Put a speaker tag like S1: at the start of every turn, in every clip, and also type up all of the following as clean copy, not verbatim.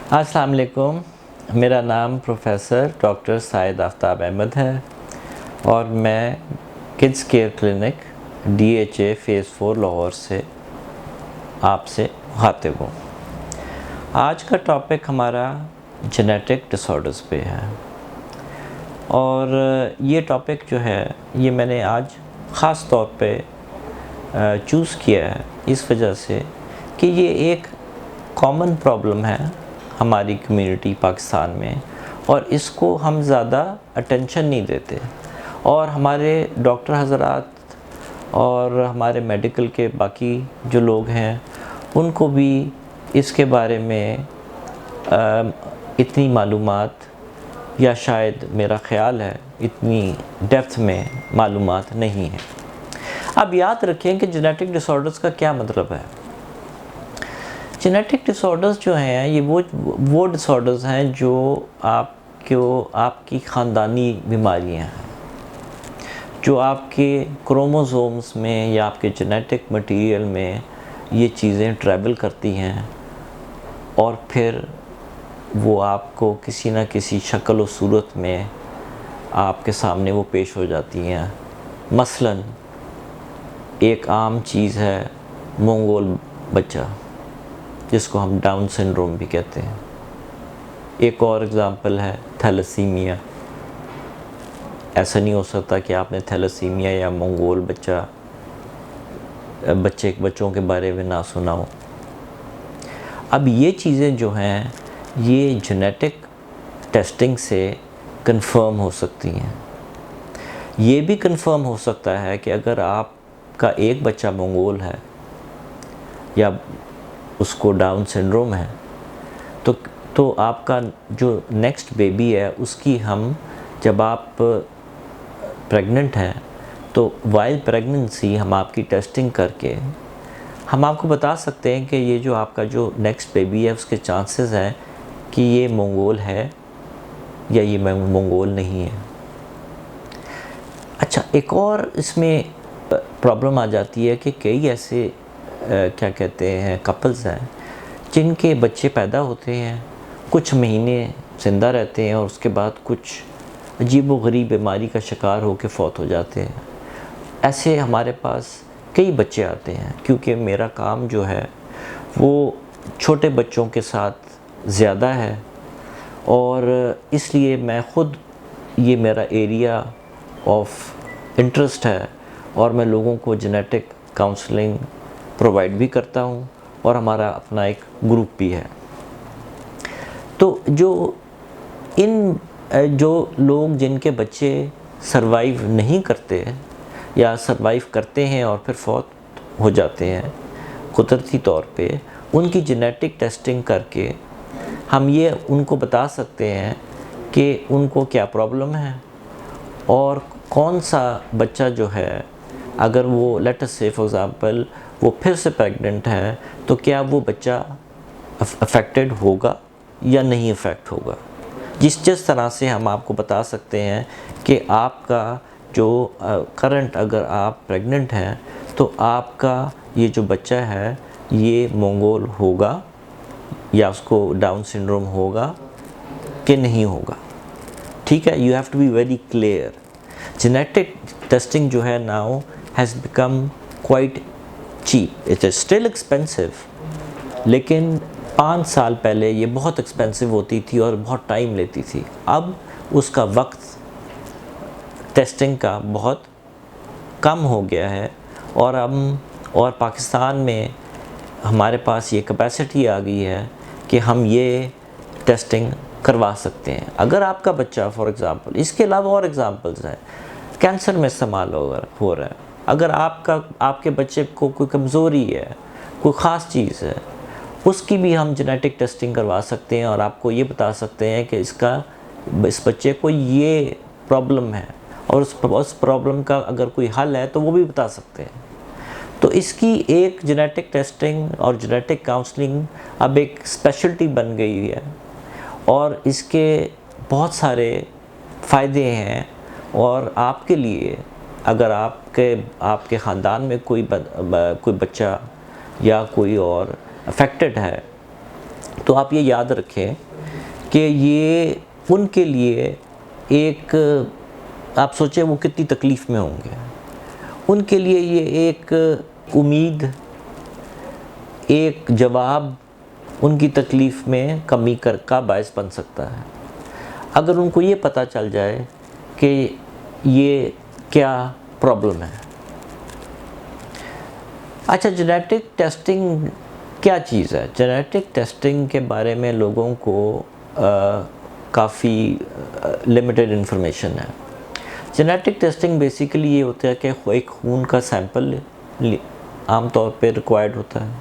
S1: अस्सलाम वालेकुम। मेरा नाम प्रोफेसर डॉक्टर साइद आफ्ताब अहमद है और मैं kids care clinic DHA phase 4 Lahore से आपसे मुखातिब हूँ। आज का टॉपिक हमारा जेनेटिक डिसऑर्डर्स पे है और ये टॉपिक जो है ये मैंने आज ख़ास तौर पे चूज़ किया है इस वजह से कि ये एक कॉमन प्रॉब्लम है हमारी कम्युनिटी पाकिस्तान में और इसको हम ज़्यादा अटेंशन नहीं देते और हमारे डॉक्टर हज़रात और हमारे मेडिकल के बाकी जो लोग हैं उनको भी इसके बारे में इतनी मालूमात या शायद मेरा ख़्याल है इतनी डेप्थ में मालूमात नहीं है। अब याद रखें कि जेनेटिक डिसऑर्डर्स का क्या मतलब है। जेनेटिक डिसऑर्डर्स जो हैं ये वो डिसऑर्डर्स हैं जो आपकी ख़ानदानी बीमारियां हैं, जो आपके क्रोमोसोम्स में या आपके जेनेटिक मटेरियल में ये चीज़ें ट्रैवल करती हैं और फिर वो आपको किसी न किसी शक्ल और सूरत में आपके सामने वो पेश हो जाती हैं। मसलन एक आम चीज़ है मंगोल बच्चा, जिसको हम डाउन सिंड्रोम भी कहते हैं। एक और एग्ज़ाम्पल है थैलेसीमिया। ऐसा नहीं हो सकता कि आपने थैलेसीमिया या मंगोल बच्चों के बारे में ना सुना हो। अब ये चीज़ें जो हैं ये जेनेटिक टेस्टिंग से कंफर्म हो सकती हैं। ये भी कंफर्म हो सकता है कि अगर आपका एक बच्चा मंगोल है या उसको डाउन सिंड्रोम है तो आपका जो नेक्स्ट बेबी है उसकी हम जब आप प्रेग्नेंट हैं तो वाइल प्रेगनेंसी हम आपकी टेस्टिंग करके हम आपको बता सकते हैं कि ये जो आपका जो नेक्स्ट बेबी है उसके चांसेस हैं कि ये मंगोल है या ये मंगोल नहीं है। अच्छा, एक और इसमें प्रॉब्लम आ जाती है कि कई ऐसे क्या कहते हैं कपल्स हैं जिनके बच्चे पैदा होते हैं, कुछ महीने ज़िंदा रहते हैं और उसके बाद कुछ अजीब व गरीब बीमारी का शिकार होकर फौत हो जाते हैं। ऐसे हमारे पास कई बच्चे आते हैं क्योंकि मेरा काम जो है वो छोटे बच्चों के साथ ज़्यादा है और इसलिए मैं ख़ुद ये मेरा एरिया ऑफ इंटरेस्ट है और मैं लोगों को जेनेटिक काउंसलिंग प्रोवाइड भी करता हूँ और हमारा अपना एक ग्रुप भी है। तो जो लोग जिनके बच्चे सरवाइव नहीं करते या सरवाइव करते हैं और फिर फौत हो जाते हैं कुदरती तौर पे, उनकी जेनेटिक टेस्टिंग करके हम ये उनको बता सकते हैं कि उनको क्या प्रॉब्लम है और कौन सा बच्चा जो है अगर वो लेट अस से फॉर एग्ज़ाम्पल वो फिर से प्रेग्नेंट है तो क्या वो बच्चा अफेक्टेड होगा या नहीं अफेक्ट होगा। जिस तरह से हम आपको बता सकते हैं कि आपका जो करंट अगर आप प्रेग्नेंट हैं तो आपका ये जो बच्चा है ये मंगोल होगा या उसको डाउन सिंड्रोम होगा कि नहीं होगा। ठीक है, you have to be very clear. Genetic testing जो है now has become quite cheap. It is still expensive, लेकिन 5 साल पहले ये बहुत एक्सपेंसिव होती थी और बहुत टाइम लेती थी। अब उसका वक्त टेस्टिंग का बहुत कम हो गया है और पाकिस्तान में हमारे पास ये कैपेसिटी आ गई है कि हम ये टेस्टिंग करवा सकते हैं। अगर आपका बच्चा फॉर एग्ज़ाम्पल, इसके अलावा और एग्ज़ाम्पल्स हैं, कैंसर में इस्तेमाल हो रहा है, अगर आपके बच्चे को कोई कमज़ोरी है, कोई ख़ास चीज़ है, उसकी भी हम जेनेटिक टेस्टिंग करवा सकते हैं और आपको ये बता सकते हैं कि इस बच्चे को ये प्रॉब्लम है और उस प्रॉब्लम का अगर कोई हल है तो वो भी बता सकते हैं। तो इसकी एक जेनेटिक टेस्टिंग और जेनेटिक काउंसलिंग अब एक स्पेशलिटी बन गई है और इसके बहुत सारे फ़ायदे हैं और आपके लिए अगर आपके ख़ानदान में कोई बच्चा या कोई और अफेक्टेड है तो आप ये याद रखें कि ये उनके लिए एक, आप सोचें वो कितनी तकलीफ़ में होंगे, उनके लिए ये एक उम्मीद, एक जवाब उनकी तकलीफ़ में कमी का बायस बन सकता है। अगर उनको ये पता चल जाए कि ये क्या प्रॉब्लम है। अच्छा, जेनेटिक टेस्टिंग क्या चीज़ है? जेनेटिक टेस्टिंग के बारे में लोगों को काफ़ी लिमिटेड इन्फॉर्मेशन है। जेनेटिक टेस्टिंग बेसिकली ये होता है कि एक खून का सैंपल आमतौर पे रिक्वायर्ड होता है,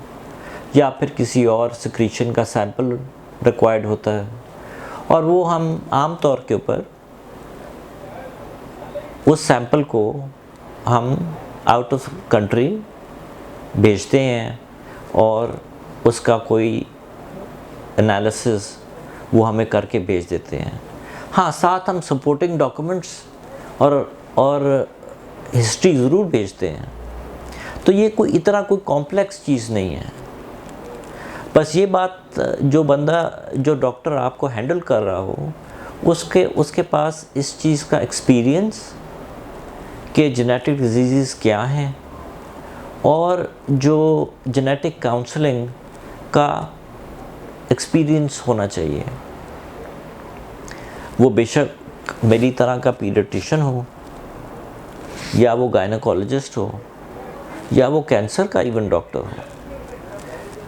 S1: या फिर किसी और सिक्रीशन का सैंपल रिक्वायर्ड होता है, और वो हम आम तौर के ऊपर उस सैंपल को हम आउट ऑफ कंट्री भेजते हैं और उसका कोई एनालिसिस वो हमें करके भेज देते हैं। हाँ, साथ हम सपोर्टिंग डॉक्यूमेंट्स और हिस्ट्री ज़रूर भेजते हैं। तो ये कोई इतना कोई कॉम्प्लेक्स चीज़ नहीं है। बस ये बात, जो डॉक्टर आपको हैंडल कर रहा हो उसके पास इस चीज़ का एक्सपीरियंस कि जेनेटिक डिजीज़ क्या हैं, और जो जेनेटिक काउंसलिंग का एक्सपीरियंस होना चाहिए। वो बेशक मेरी तरह का पीडियाट्रिशियन हो, या वो गायनेकोलॉजिस्ट हो, या वो कैंसर का इवन डॉक्टर हो।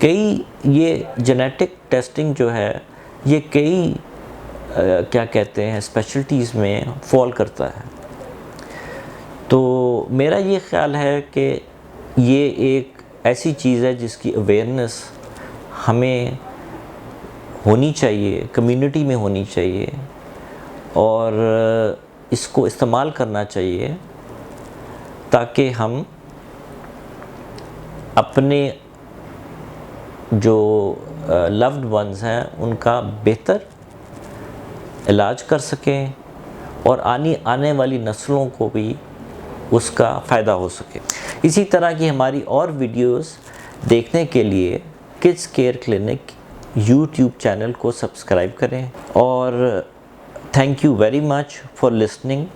S1: कई ये जेनेटिक टेस्टिंग जो है ये कई क्या कहते हैं स्पेशलिटीज़ में फॉल करता है। तो मेरा ये ख़्याल है कि ये एक ऐसी चीज़ है जिसकी अवेयरनेस हमें होनी चाहिए, कम्युनिटी में होनी चाहिए, और इसको इस्तेमाल करना चाहिए ताकि हम अपने जो लव्ड वंस हैं उनका बेहतर इलाज कर सकें, और आने वाली नस्लों को भी उसका फ़ायदा हो सके। इसी तरह की हमारी और वीडियोस देखने के लिए kids care clinic YouTube channel को सब्सक्राइब करें। और thank you very much for listening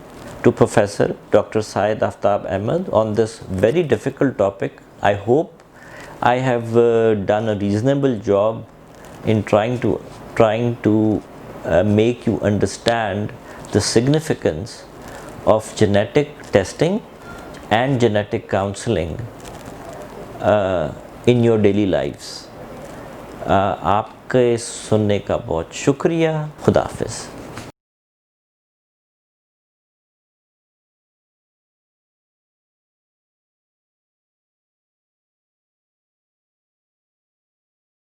S1: to professor doctor Syed Aftab Ahmad on this very difficult topic. I hope I have done a reasonable job in trying to make you understand the significance of genetic testing and genetic counseling in your daily lives. आपके सुनने का बहुत शुक्रिया। खुदा हाफिज़।